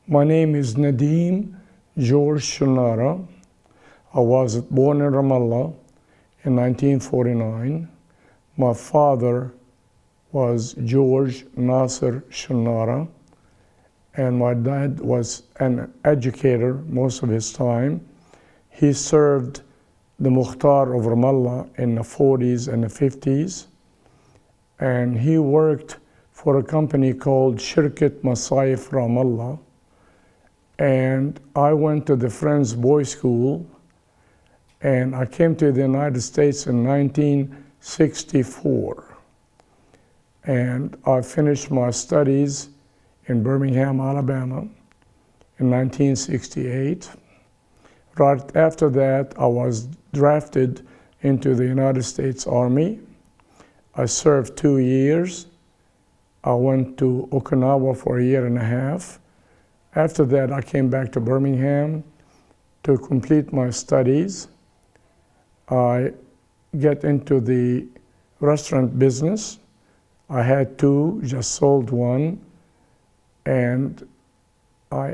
My name is Nadim George Shunnarah. I was born in Ramallah in 1949. My father was George Nasser Shunnarah, and my dad was an educator most of his time. He served the Mukhtar of Ramallah in the 40s and the 50s, and he worked for a company called Shirkat Masayif Ramallah. And I went to the Friends Boys School, and I came to the United States in 1964. And I finished my studies in Birmingham, Alabama in 1968. Right after that, I was drafted into the United States Army. I served 2 years. I went to Okinawa for a year and a half. After that, I came back to Birmingham to complete my studies. I get into the restaurant business. I had two, just sold one, and my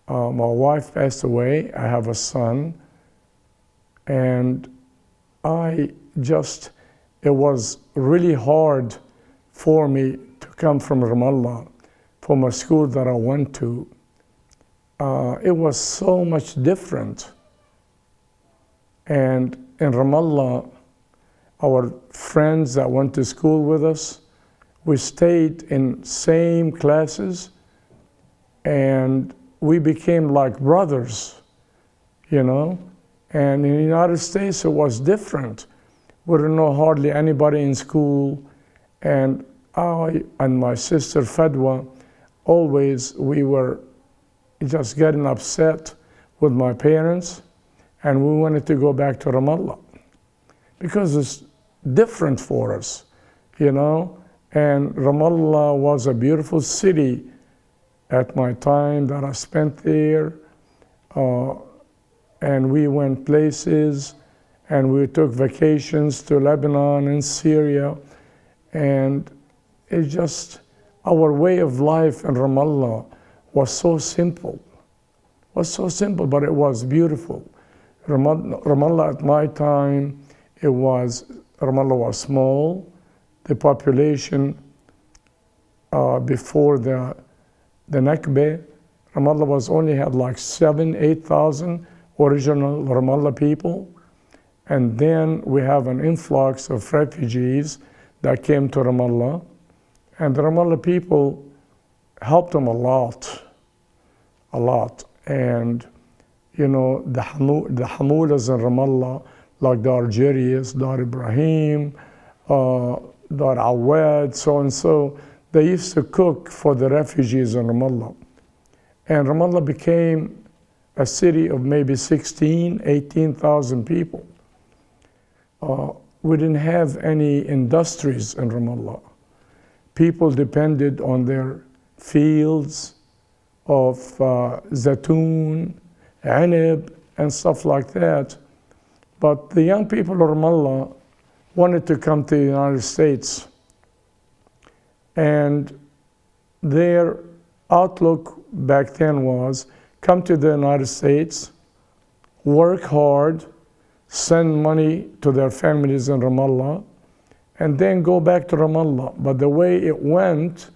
wife passed away. I have a son, and it was really hard for me to come from Ramallah, from a school that I went to. It was so much different. And in Ramallah, our friends that went to school with us, we stayed in same classes, and we became like brothers, And in the United States, it was different. We didn't know hardly anybody in school, and I and my sister Fadwa, we were just getting upset with my parents, and we wanted to go back to Ramallah because it's different for us, And Ramallah was a beautiful city at my time that I spent there, and we went places, and we took vacations to Lebanon and Syria, and our way of life in Ramallah was so simple. But it was beautiful. Ramallah at my time, Ramallah was small. The population before the Nakba, Ramallah had like 8,000 original Ramallah people. And then we have an influx of refugees that came to Ramallah. And the Ramallah people helped them a lot. And, the Hamudas in Ramallah, like Dar Jarius, Dar Ibrahim, Dar Awad, so and so, they used to cook for the refugees in Ramallah. And Ramallah became a city of maybe 18,000 people. We didn't have any industries in Ramallah. People depended on their fields of zatoon, anib, and stuff like that. But the young people of Ramallah wanted to come to the United States. And their outlook back then was, come to the United States, work hard, send money to their families in Ramallah, and then go back to Ramallah. But the way it went,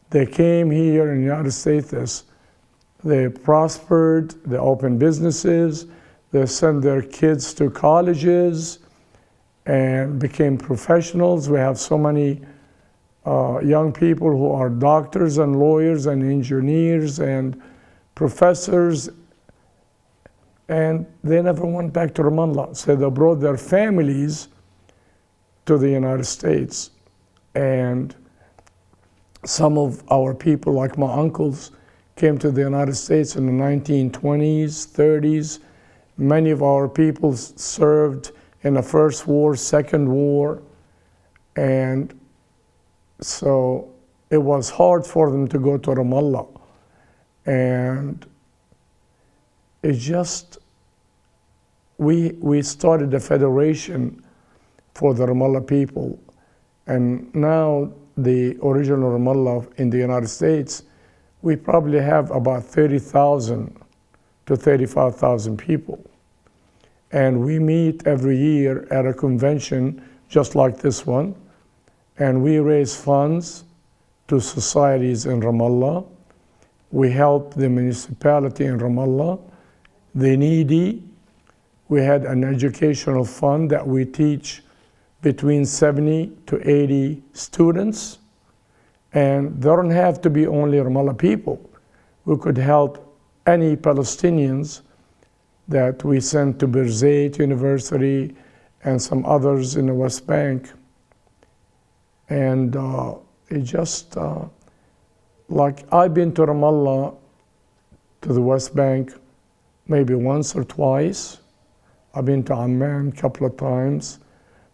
they came here in the United States, they prospered, they opened businesses, they sent their kids to colleges and became professionals. We have so many young people who are doctors and lawyers and engineers and professors, and they never went back to Ramallah. So they brought their families to the United States. And some of our people, like my uncles, came to the United States in the 1920s, 30s. Many of our people served in the First War, Second War, and so it was hard for them to go to Ramallah. And we started a federation for the Ramallah people, and now the original Ramallah in the United States, we probably have about 30,000 to 35,000 people. And we meet every year at a convention just like this one, and we raise funds to societies in Ramallah. We help the municipality in Ramallah, the needy. We had an educational fund that we teach between 70 to 80 students. And they don't have to be only Ramallah people. We could help any Palestinians that we sent to Birzeit University and some others in the West Bank. And it just, like I've been to Ramallah, to the West Bank, maybe once or twice. I've been to Amman a couple of times.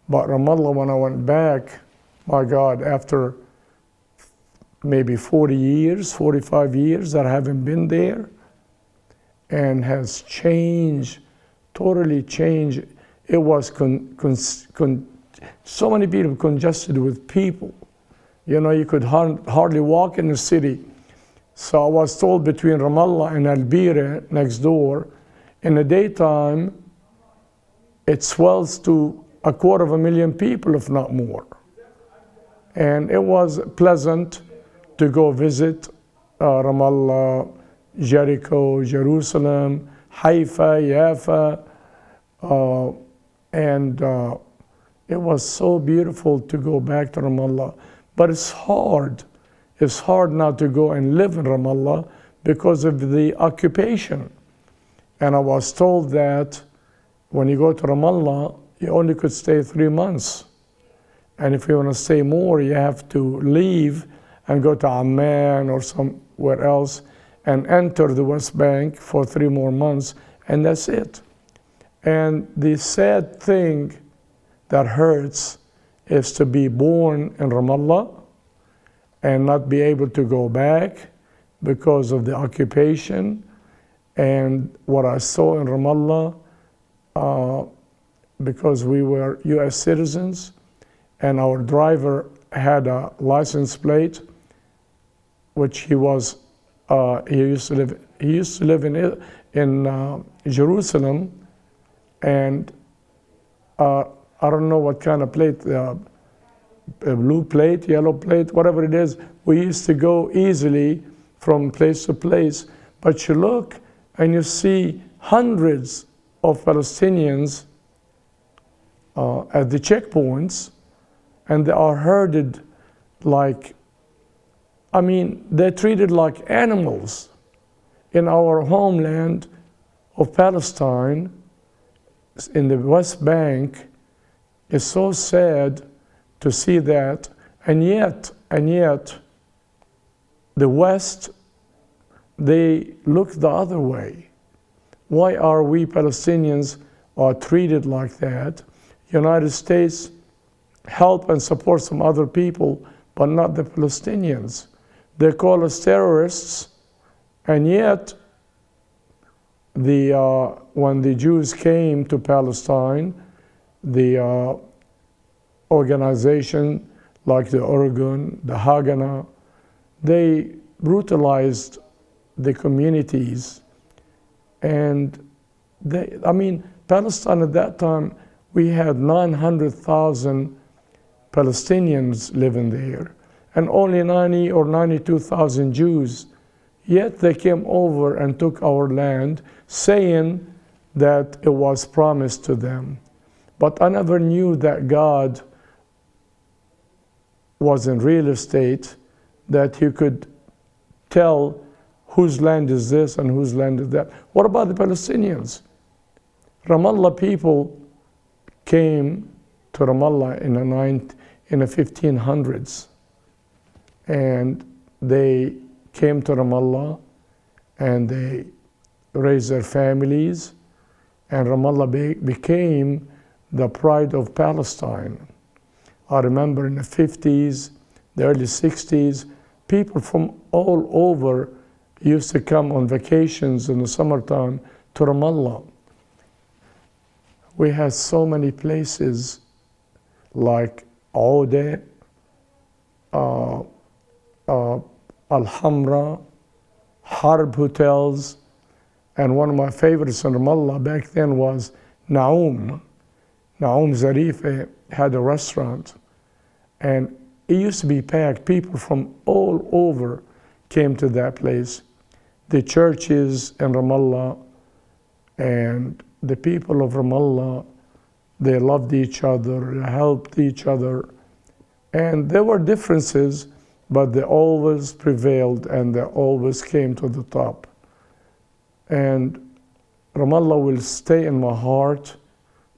But Ramallah, when I went back, my God, after maybe 40 years, 45 years that I haven't been there, and has changed, totally changed. It was so many people congested with people. You know, you could hardly walk in the city. So I was told between Ramallah and Al-Bira next door, in the daytime, it swells to 250,000 people, if not more. And it was pleasant to go visit Ramallah, Jericho, Jerusalem, Haifa, Jaffa, and it was so beautiful to go back to Ramallah. But it's hard. It's hard now to go and live in Ramallah because of the occupation. And I was told that when you go to Ramallah, you only could stay 3 months. And if you want to stay more, you have to leave and go to Amman or somewhere else and enter the West Bank for 3 more months, and that's it. And the sad thing that hurts is to be born in Ramallah and not be able to go back because of the occupation. And what I saw in Ramallah, because we were US citizens and our driver had a license plate, which he used to live in Jerusalem, and I don't know what kind of plate, a blue plate, yellow plate, whatever it is. We used to go easily from place to place, but you look and you see hundreds of Palestinians at the checkpoints, and they are herded like, I mean, they're treated like animals. In our homeland of Palestine, in the West Bank, it's so sad to see that, and yet, the West, they look the other way. Why are we Palestinians are treated like that? United States help and support some other people, but not the Palestinians. They call us terrorists, and yet when the Jews came to Palestine, the organization like the Oregon, the Haganah, they brutalized the communities. And Palestine at that time, we had 900,000 Palestinians living there, and only 90 or 92,000 Jews. Yet they came over and took our land, saying that it was promised to them. But I never knew that God was in real estate, that he could tell whose land is this and whose land is that. What about the Palestinians? Ramallah people came to Ramallah in the 1500s, and they came to Ramallah and they raised their families, and Ramallah became the pride of Palestine. I remember in the 50s, the early 60s, people from all over used to come on vacations in the summertime to Ramallah. We had so many places like Oude, Al-Hamra, Harb hotels, and one of my favorites in Ramallah back then was Naum. Naum Zarif had a restaurant, and it used to be packed. People from all over came to that place. The churches in Ramallah and the people of Ramallah, they loved each other, they helped each other. And there were differences, but they always prevailed and they always came to the top. And Ramallah will stay in my heart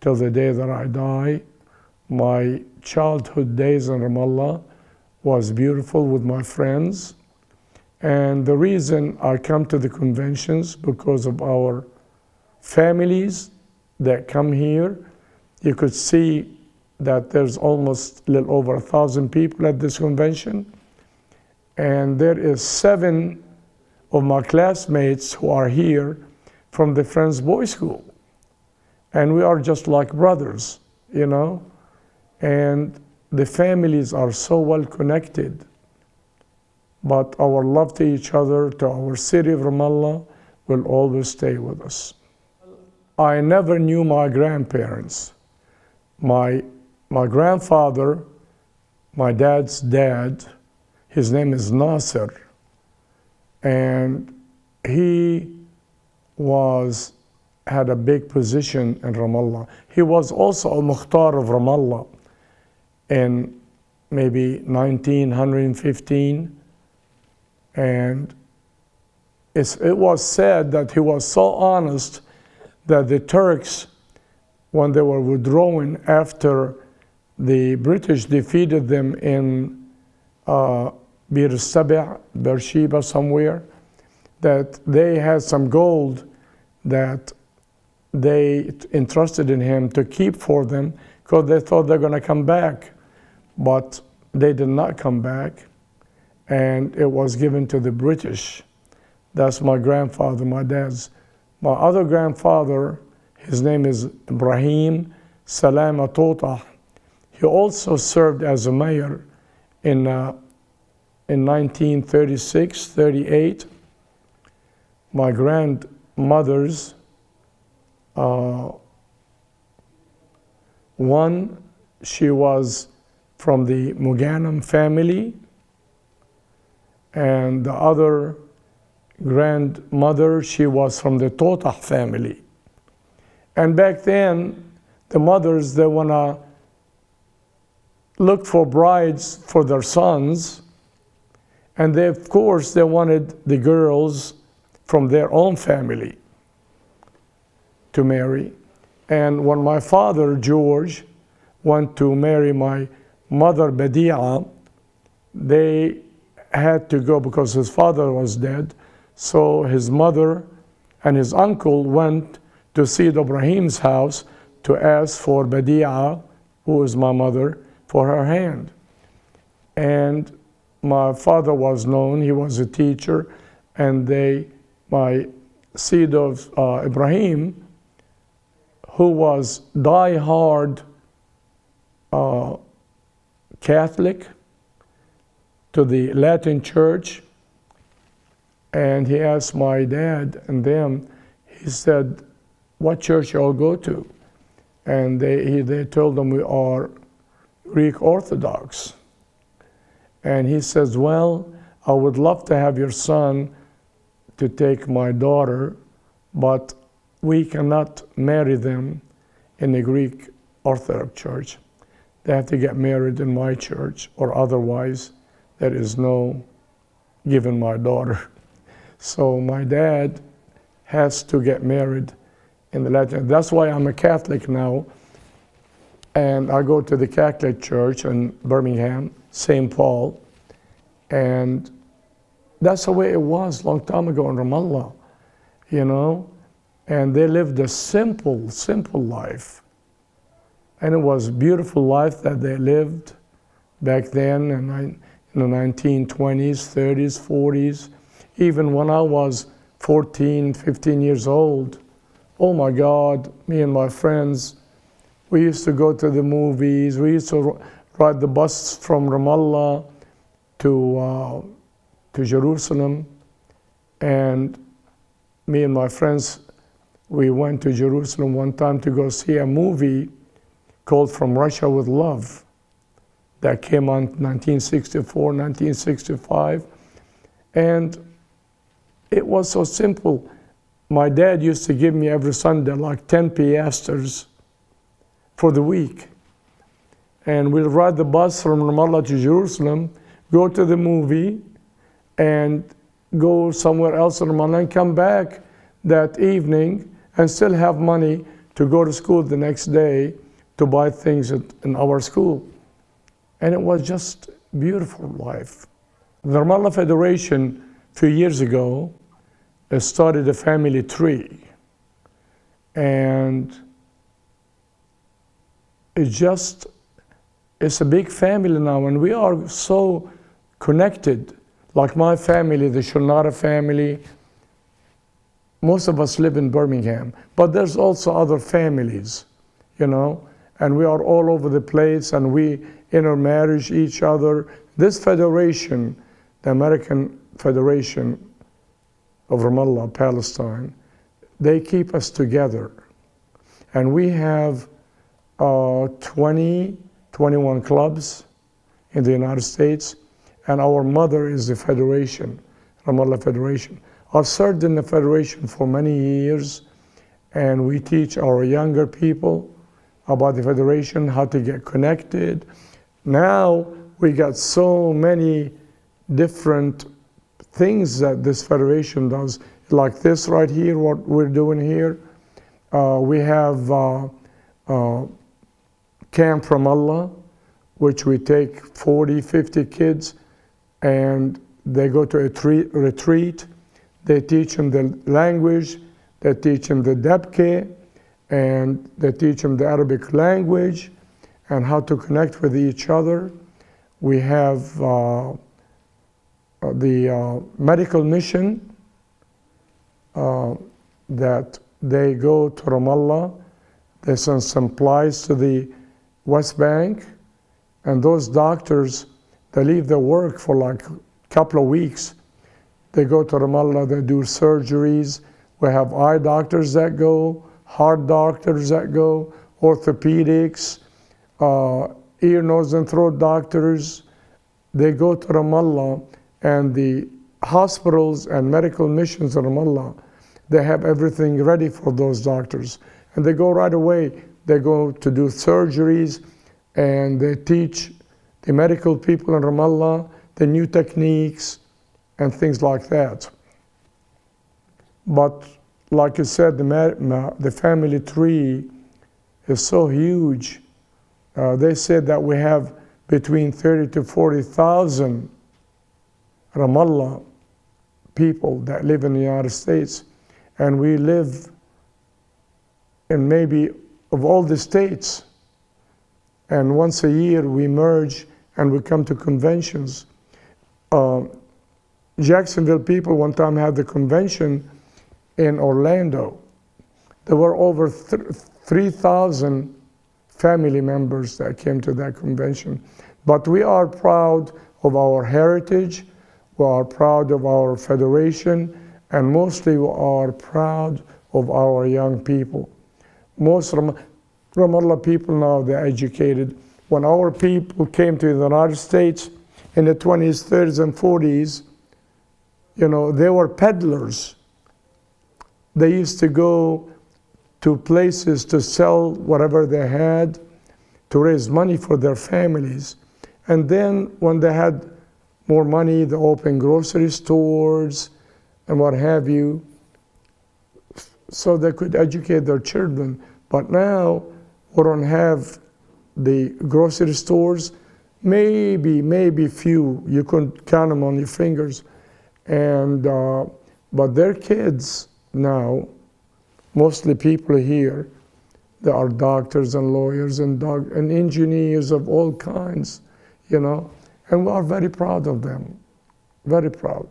till the day that I die. My childhood days in Ramallah was beautiful with my friends. And the reason I come to the conventions because of our families that come here. You could see that there's almost a little over 1,000 people at this convention. And there is 7 of my classmates who are here from the Friends Boys School. And we are just like brothers, you know? And the families are so well connected. But our love to each other, to our city of Ramallah, will always stay with us. I never knew my grandparents. My grandfather, my dad's dad, his name is Nasser, and he had a big position in Ramallah. He was also a Mukhtar of Ramallah in maybe 1915, and it was said that he was so honest that the Turks, when they were withdrawing after the British defeated them in Bir Sabi', Beersheba somewhere, that they had some gold that they entrusted in him to keep for them because they thought they're going to come back. But they did not come back, and it was given to the British. That's my grandfather, my dad's. My other grandfather, his name is Ibrahim Salama Tota. He also served as a mayor in 1936, 38. My grandmother's, one, she was from the Muganam family, and the other grandmother, she was from the Tota family. And back then, the mothers, they want to look for brides for their sons, and they, of course, they wanted the girls from their own family to marry. And when my father, George, went to marry my mother, Badi'a, they had to go because his father was dead. So his mother and his uncle went to Sayyid Ibrahim's house to ask for Badi'a, who is my mother, for her hand. And my father was known, he was a teacher, and my Sayyid of Ibrahim, who was die-hard Catholic to the Latin Church, and he asked my dad and them, he said, what church you all go to? And they told him we are Greek Orthodox. And he says, well, I would love to have your son to take my daughter, but we cannot marry them in the Greek Orthodox Church. They have to get married in my church, or otherwise there is no giving my daughter. So my dad has to get married in the Latin. That's why I'm a Catholic now, and I go to the Catholic Church in Birmingham, St. Paul, and that's the way it was a long time ago in Ramallah, you know, and they lived a simple, simple life. And it was a beautiful life that they lived back then in the 1920s, 30s, 40s. Even when I was 14, 15 years old, oh my God, me and my friends, we used to go to the movies. We used to ride the bus from Ramallah to Jerusalem. And me and my friends, we went to Jerusalem one time to go see a movie called From Russia with Love that came on 1964, 1965. And it was so simple. My dad used to give me every Sunday like 10 piastres for the week. And we'll ride the bus from Ramallah to Jerusalem, go to the movie, and go somewhere else in Ramallah and come back that evening and still have money to go to school the next day to buy things in our school. And it was just a beautiful life. The Ramallah Federation, a few years ago, started a family tree. And it's a big family now, and we are so connected. Like my family, the Shunnarah family, most of us live in Birmingham, but there's also other families, you know, and we are all over the place, and we intermarry each other. This federation, the American Federation of Ramallah, Palestine, they keep us together. And we have 21 clubs in the United States, and our mother is the Federation, Ramallah Federation. I've served in the Federation for many years, and we teach our younger people about the Federation, how to get connected. Now we got so many different things that this Federation does, like this right here, what we're doing here. We have Camp Ramallah, which we take 40, 50 kids, and they go to a retreat. They teach them the language, they teach them the Dabke, and they teach them the Arabic language and how to connect with each other. We have the medical mission that they go to Ramallah. They send supplies to the West Bank, and those doctors, they leave their work for like a couple of weeks. They go to Ramallah, they do surgeries. We have eye doctors that go, heart doctors that go, orthopedics, ear, nose, and throat doctors. They go to Ramallah, and the hospitals and medical missions in Ramallah, they have everything ready for those doctors. And they go right away. They go to do surgeries, and they teach the medical people in Ramallah the new techniques and things like that. But like you said, the family tree is so huge. They said that we have between 30 to 40,000 Ramallah people that live in the United States, and we live in maybe of all the states. And once a year we merge and we come to conventions. Jacksonville people one time had the convention in Orlando. There were over 3,000 family members that came to that convention. But we are proud of our heritage, we are proud of our federation, and mostly we are proud of our young people. Most Ramallah people now, they're educated. When our people came to the United States in the 20s, 30s, and 40s, you know, they were peddlers. They used to go to places to sell whatever they had to raise money for their families. And then when they had more money, they opened grocery stores and what have you, so they could educate their children. But now we don't have the grocery stores, maybe few. You couldn't count them on your fingers. And but their kids now, mostly people here, they are doctors and lawyers and engineers of all kinds, you know, and we are very proud of them, very proud.